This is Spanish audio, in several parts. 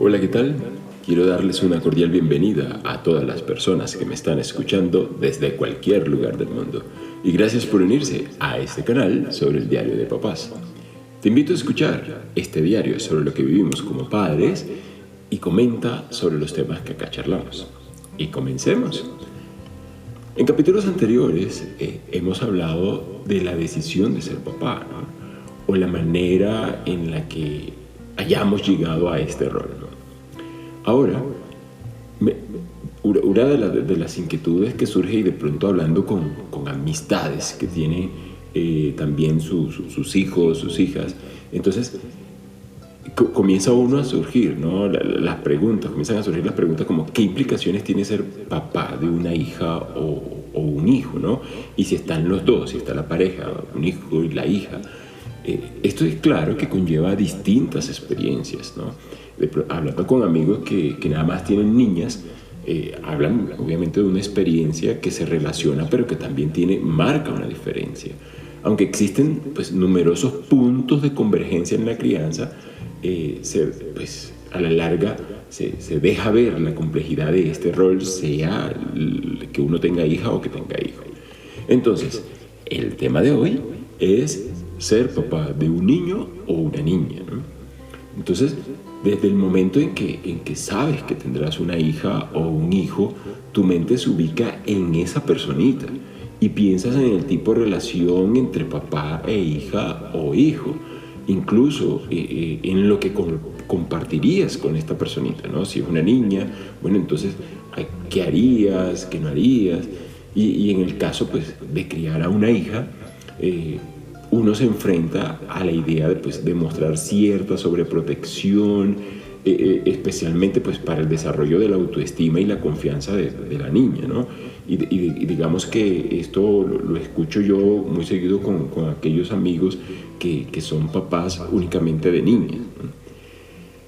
Hola, ¿qué tal? Quiero darles una cordial bienvenida a todas las personas que me están escuchando desde cualquier lugar del mundo. Y gracias por unirse a este canal sobre el diario de papás. Te invito a escuchar este diario sobre lo que vivimos como padres y comenta sobre los temas que acá charlamos. Y comencemos. En capítulos anteriores hemos hablado de la decisión de ser papá, ¿no? O la manera en la que hayamos llegado a este rol, ¿no? Ahora, una de las inquietudes que surge y de pronto hablando con amistades que tiene también sus hijos, sus hijas, entonces comienza uno a surgir, ¿no? Comienzan a surgir las preguntas como ¿qué implicaciones tiene ser papá de una hija o un hijo, ¿no? Y si están los dos, si está la pareja, un hijo y la hija. Esto es claro que conlleva distintas experiencias, ¿no? Hablando con amigos que nada más tienen niñas, hablan obviamente de una experiencia que se relaciona, pero que también marca una diferencia. Aunque existen pues, numerosos puntos de convergencia en la crianza, a la larga se deja ver la complejidad de este rol, sea que uno tenga hija o que tenga hijo. Entonces, el tema de hoy es ser papá de un niño o una niña, ¿no? Entonces, desde el momento en que sabes que tendrás una hija o un hijo, tu mente se ubica en esa personita y piensas en el tipo de relación entre papá e hija o hijo, incluso en lo que compartirías con esta personita, ¿no? Si es una niña, bueno, entonces, ¿qué harías? ¿Qué no harías? Y en el caso, pues, de criar a una hija, uno se enfrenta a la idea de mostrar cierta sobreprotección, especialmente pues, para el desarrollo de la autoestima y la confianza de la niña, ¿no? Y digamos que esto lo escucho yo muy seguido con aquellos amigos que son papás únicamente de niñas, ¿no?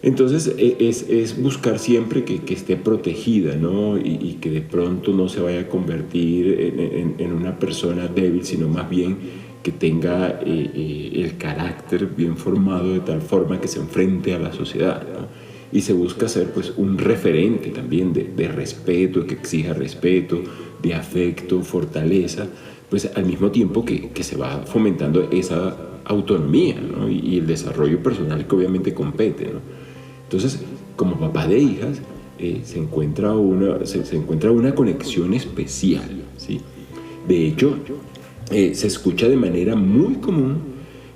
Entonces es buscar siempre que esté protegida, ¿no? Y que de pronto no se vaya a convertir en una persona débil, sino más bien que tenga el carácter bien formado de tal forma que se enfrente a la sociedad, ¿no? Y se busca ser pues, un referente también de respeto, que exija respeto, de afecto, fortaleza, pues al mismo tiempo que se va fomentando esa autonomía, ¿no? Y el desarrollo personal que obviamente compete, ¿no? Entonces, como papá de hijas, se encuentra una conexión especial, ¿sí? De hecho, se escucha de manera muy común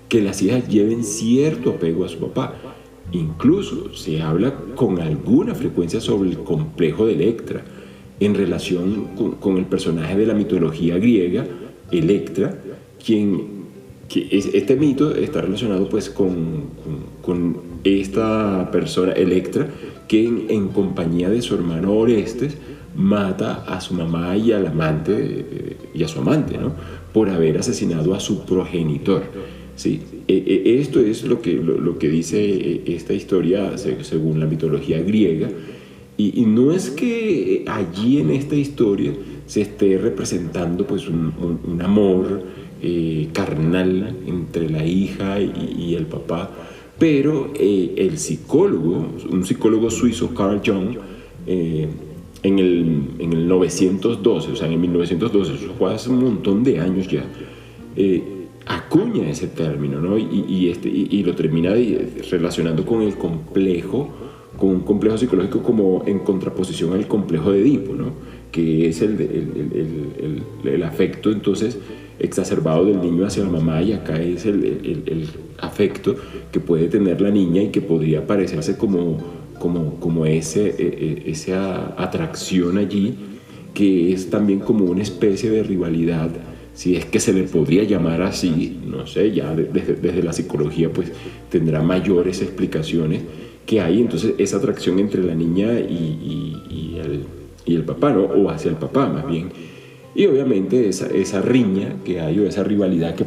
que las hijas lleven cierto apego a su papá. Incluso se habla con alguna frecuencia sobre el complejo de Electra en relación con el personaje de la mitología griega, Electra, este mito está relacionado pues con esta persona, Electra, que en compañía de su hermano Orestes mata a su mamá y al amante y a su amante, ¿no? Por haber asesinado a su progenitor, ¿sí? Esto es lo que dice esta historia según la mitología griega, y no es que allí en esta historia se esté representando pues un amor carnal entre la hija y el papá, pero un psicólogo suizo, Carl Jung, en el 912, o sea, en 1912, eso fue hace un montón de años ya, acuña ese término, ¿no? Y lo termina relacionando con un complejo psicológico como en contraposición al complejo de Edipo, ¿no? Que es el afecto entonces exacerbado del niño hacia la mamá, y acá es el afecto que puede tener la niña y que podría parecerse como esa atracción allí, que es también como una especie de rivalidad, si es que se le podría llamar así, no sé, ya desde la psicología pues tendrá mayores explicaciones que hay, entonces esa atracción entre la niña y el papá, ¿no? O hacia el papá más bien. Y obviamente esa riña que hay, o esa rivalidad que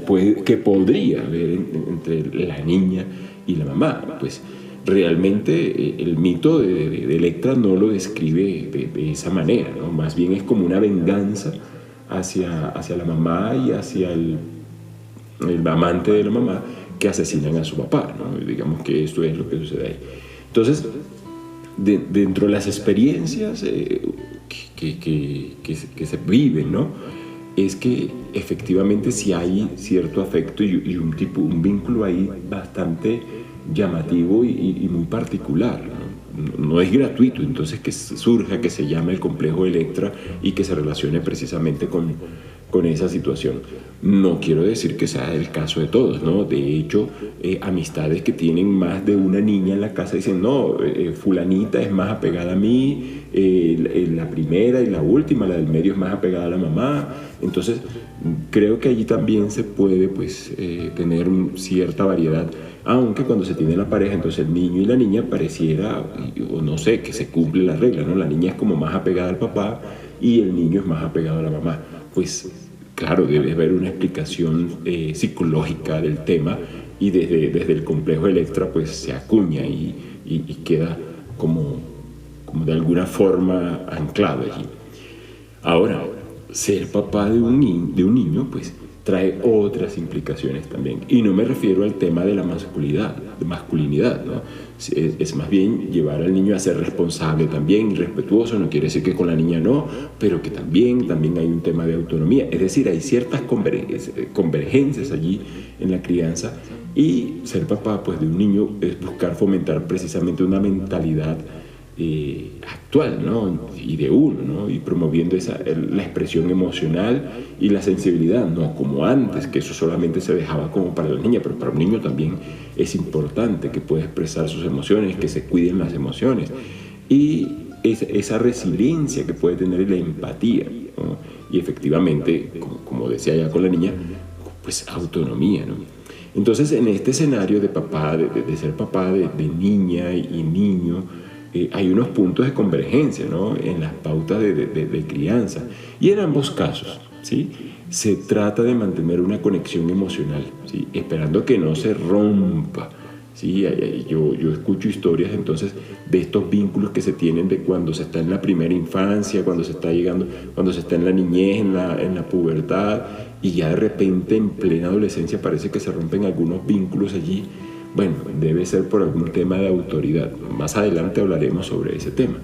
podría haber entre la niña y la mamá, pues realmente el mito de Electra no lo describe de esa manera, ¿no? Más bien es como una venganza hacia la mamá y hacia el amante de la mamá, que asesinan a su papá, ¿no? Digamos que esto es lo que sucede ahí. Entonces, dentro de las experiencias que se viven, ¿no? Es que efectivamente sí hay cierto afecto y un vínculo ahí bastante llamativo y muy particular, ¿no? No es gratuito, entonces que surja, que se llame el complejo Electra y que se relacione precisamente con esa situación. No quiero decir que sea el caso de todos, ¿no? De hecho, amistades que tienen más de una niña en la casa dicen, no, fulanita es más apegada a mí, la primera y la última, la del medio es más apegada a la mamá. Entonces, creo que allí también se puede, pues, tener cierta variedad, aunque cuando se tiene la pareja, entonces el niño y la niña pareciera, o no sé, que se cumple la regla, ¿no? La niña es como más apegada al papá y el niño es más apegado a la mamá. Pues claro, debe haber una explicación psicológica del tema y desde el complejo Electra pues se acuña y queda como de alguna forma anclado allí. Ahora, ser papá de un niño pues trae otras implicaciones también. Y no me refiero al tema de la masculinidad, ¿no? Es más bien llevar al niño a ser responsable también y respetuoso. No quiere decir que con la niña no, pero que también hay un tema de autonomía. Es decir, hay ciertas convergencias allí en la crianza, y ser papá pues de un niño es buscar fomentar precisamente una mentalidad actual, ¿no? Y de uno, ¿no? Y promoviendo la expresión emocional y la sensibilidad, no como antes, que eso solamente se dejaba como para la niña, pero para un niño también es importante que pueda expresar sus emociones, que se cuiden las emociones, y esa resiliencia que puede tener y la empatía, ¿no? Y efectivamente, como decía ya con la niña, pues autonomía, ¿no? Entonces, en este escenario de papá, de ser papá de niña y niño, hay unos puntos de convergencia, ¿no? En las pautas de crianza. Y en ambos casos, ¿sí? Se trata de mantener una conexión emocional, ¿sí? Esperando que no se rompa, ¿sí? Yo escucho historias entonces de estos vínculos que se tienen de cuando se está en la primera infancia, cuando se está en la niñez, en la pubertad, y ya de repente en plena adolescencia parece que se rompen algunos vínculos allí. Bueno, debe ser por algún tema de autoridad. Más adelante hablaremos sobre ese tema.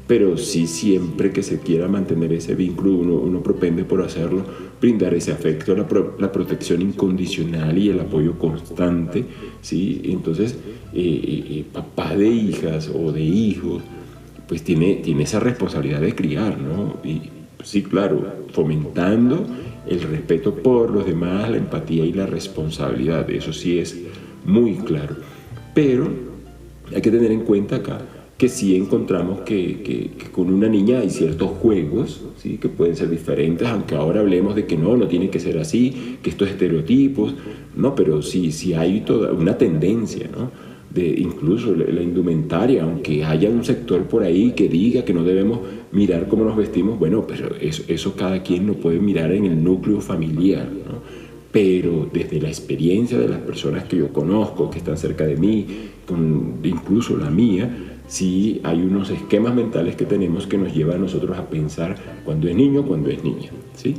Pero sí, siempre que se quiera mantener ese vínculo, uno propende por hacerlo, brindar ese afecto, la protección incondicional y el apoyo constante, ¿sí? Entonces, papá de hijas o de hijos, pues tiene esa responsabilidad de criar, ¿no? Y sí, claro, fomentando el respeto por los demás, la empatía y la responsabilidad. Eso sí es muy claro. Pero hay que tener en cuenta acá que sí encontramos que con una niña hay ciertos juegos, ¿sí? Que pueden ser diferentes, aunque ahora hablemos de que no tiene que ser así, que estos estereotipos, no, pero sí hay toda una tendencia, ¿no? Incluso la indumentaria, aunque haya un sector por ahí que diga que no debemos mirar cómo nos vestimos, bueno, pero eso cada quien lo puede mirar en el núcleo familiar, ¿no? Pero desde la experiencia de las personas que yo conozco, que están cerca de mí, incluso la mía, sí hay unos esquemas mentales que tenemos que nos llevan a nosotros a pensar cuando es niño, cuando es niña, ¿sí?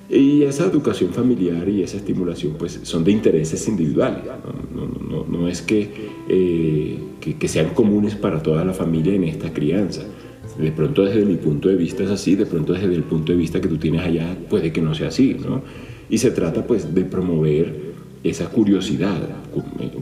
Y esa educación familiar y esa estimulación pues son de intereses individuales, no es que sean comunes para toda la familia en esta crianza. De pronto desde mi punto de vista es así, de pronto desde el punto de vista que tú tienes allá puede que no sea así, ¿no? Y se trata pues de promover esa curiosidad,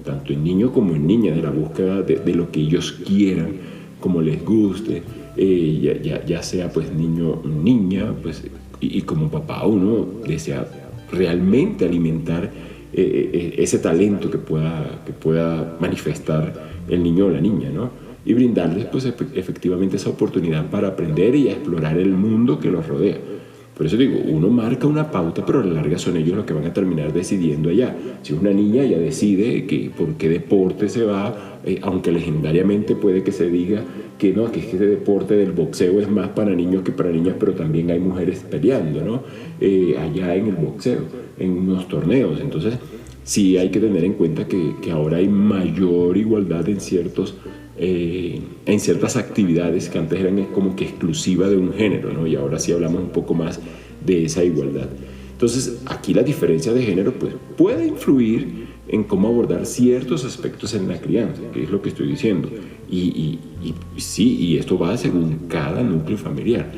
tanto en niño como en niña, de la búsqueda de lo que ellos quieran, como les guste, ya sea pues niño o niña, pues, y como papá uno desea realmente alimentar ese talento que pueda manifestar el niño o la niña, ¿no? Y brindarles pues efectivamente esa oportunidad para aprender y a explorar el mundo que los rodea. Por eso digo, uno marca una pauta, pero a la larga son ellos los que van a terminar decidiendo allá. Si es una niña, ella decide por qué deporte se va, aunque legendariamente puede que se diga que no, que ese deporte del boxeo es más para niños que para niñas, pero también hay mujeres peleando, ¿no? Allá en el boxeo, en unos torneos. Entonces, sí hay que tener en cuenta que ahora hay mayor igualdad en ciertas actividades que antes eran como que exclusiva de un género, ¿no? Y ahora sí hablamos un poco más de esa igualdad. Entonces, aquí la diferencia de género pues, puede influir en cómo abordar ciertos aspectos en la crianza, que es lo que estoy diciendo. Y sí, y esto va según cada núcleo familiar.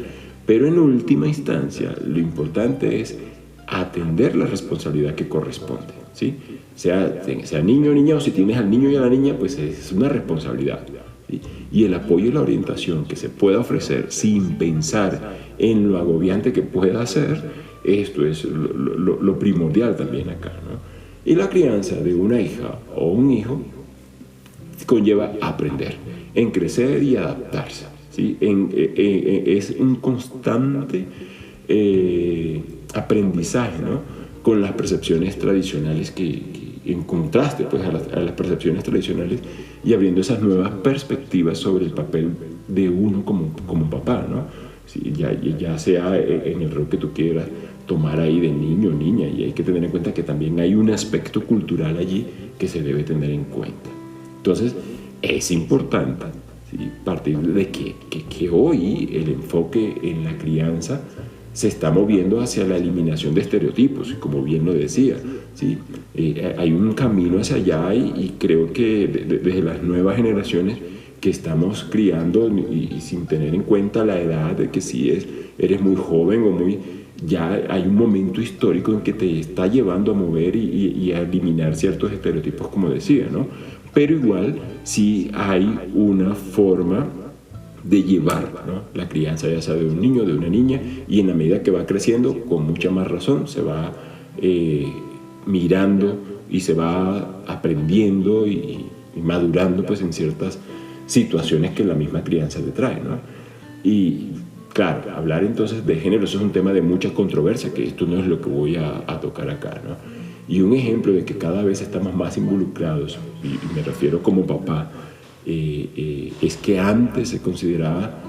Pero en última instancia, lo importante es atender la responsabilidad que corresponde, ¿sí? Sea niño o niña, o si tienes al niño y a la niña, pues es una responsabilidad, ¿sí? Y el apoyo y la orientación que se pueda ofrecer sin pensar en lo agobiante que pueda ser, esto es lo primordial también acá, ¿no? Y la crianza de una hija o un hijo conlleva aprender, en crecer y adaptarse, ¿sí? Es un constante aprendizaje, ¿no? Con las percepciones tradicionales que en contraste pues, a las percepciones tradicionales y abriendo esas nuevas perspectivas sobre el papel de uno como papá, ¿no? Sí, ya sea en el rol que tú quieras tomar ahí de niño o niña, y hay que tener en cuenta que también hay un aspecto cultural allí que se debe tener en cuenta. Entonces, es importante, ¿sí?, partir de que hoy el enfoque en la crianza se está moviendo hacia la eliminación de estereotipos, y como bien lo decía, ¿sí? Hay un camino hacia allá y creo que desde las nuevas generaciones que estamos criando y sin tener en cuenta la edad de que si eres muy joven o muy... Ya hay un momento histórico en que te está llevando a mover y a eliminar ciertos estereotipos, como decía, ¿no? Pero igual sí hay una forma de llevar, ¿no?, la crianza, ya sea de un niño o de una niña, y en la medida que va creciendo, con mucha más razón, se va mirando y se va aprendiendo y madurando pues, en ciertas situaciones que la misma crianza te trae, ¿no? Y claro, hablar entonces de género, eso es un tema de mucha controversia, que esto no es lo que voy a tocar acá, ¿no? Y un ejemplo de que cada vez estamos más involucrados, y me refiero como papá, es que antes se consideraba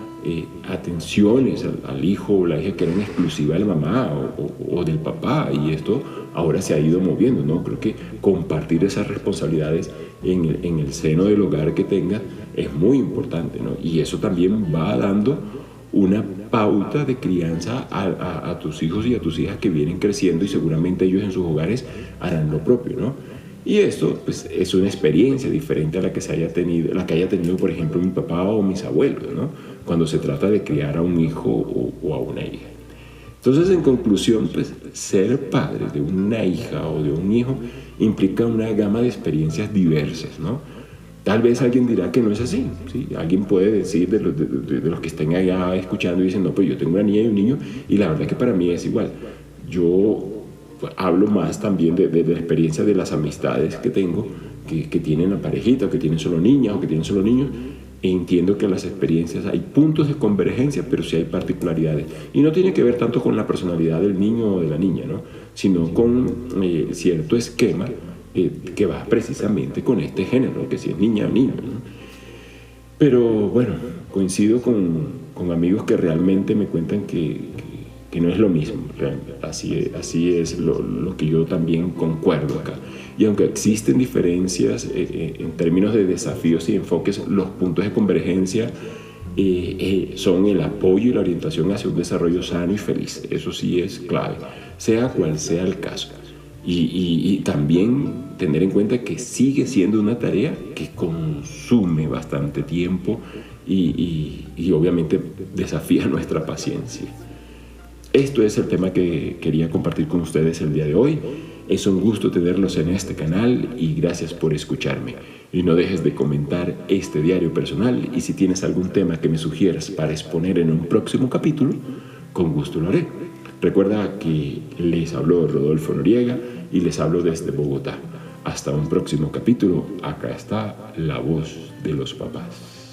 atenciones al hijo o la hija que eran exclusivas de la mamá o del papá, y esto ahora se ha ido moviendo, ¿no? Creo que compartir esas responsabilidades en el seno del hogar que tengas es muy importante, ¿no? Y eso también va dando una pauta de crianza a tus hijos y a tus hijas que vienen creciendo, y seguramente ellos en sus hogares harán lo propio, ¿no? Y esto pues, es una experiencia diferente a la que haya tenido, por ejemplo, mi papá o mis abuelos, ¿no?, cuando se trata de criar a un hijo o a una hija. Entonces, en conclusión, pues, ser padre de una hija o de un hijo implica una gama de experiencias diversas, ¿no? Tal vez alguien dirá que no es así, ¿sí? Alguien puede decir de los que estén allá escuchando y dicen, no, pues yo tengo una niña y un niño, y la verdad es que para mí es igual. Yo hablo más también de la experiencia de las amistades que tengo, que tienen la parejita, o que tienen solo niñas, o que tienen solo niños. Entiendo que las experiencias hay puntos de convergencia, pero sí hay particularidades. Y no tiene que ver tanto con la personalidad del niño o de la niña, ¿no?, sino con cierto esquema que va precisamente con este género, que si es niña o niño, ¿no? Pero bueno, coincido con amigos que realmente me cuentan que no es lo mismo. Así es lo que yo también concuerdo acá. Y aunque existen diferencias en términos de desafíos y enfoques, los puntos de convergencia son el apoyo y la orientación hacia un desarrollo sano y feliz. Eso sí es clave, sea cual sea el caso. Y también tener en cuenta que sigue siendo una tarea que consume bastante tiempo y obviamente desafía nuestra paciencia. Esto es el tema que quería compartir con ustedes el día de hoy. Es un gusto tenerlos en este canal y gracias por escucharme. Y no dejes de comentar este diario personal, y si tienes algún tema que me sugieras para exponer en un próximo capítulo, con gusto lo haré. Recuerda que les habló Rodolfo Noriega y les hablo desde Bogotá. Hasta un próximo capítulo. Acá está la voz de los papás.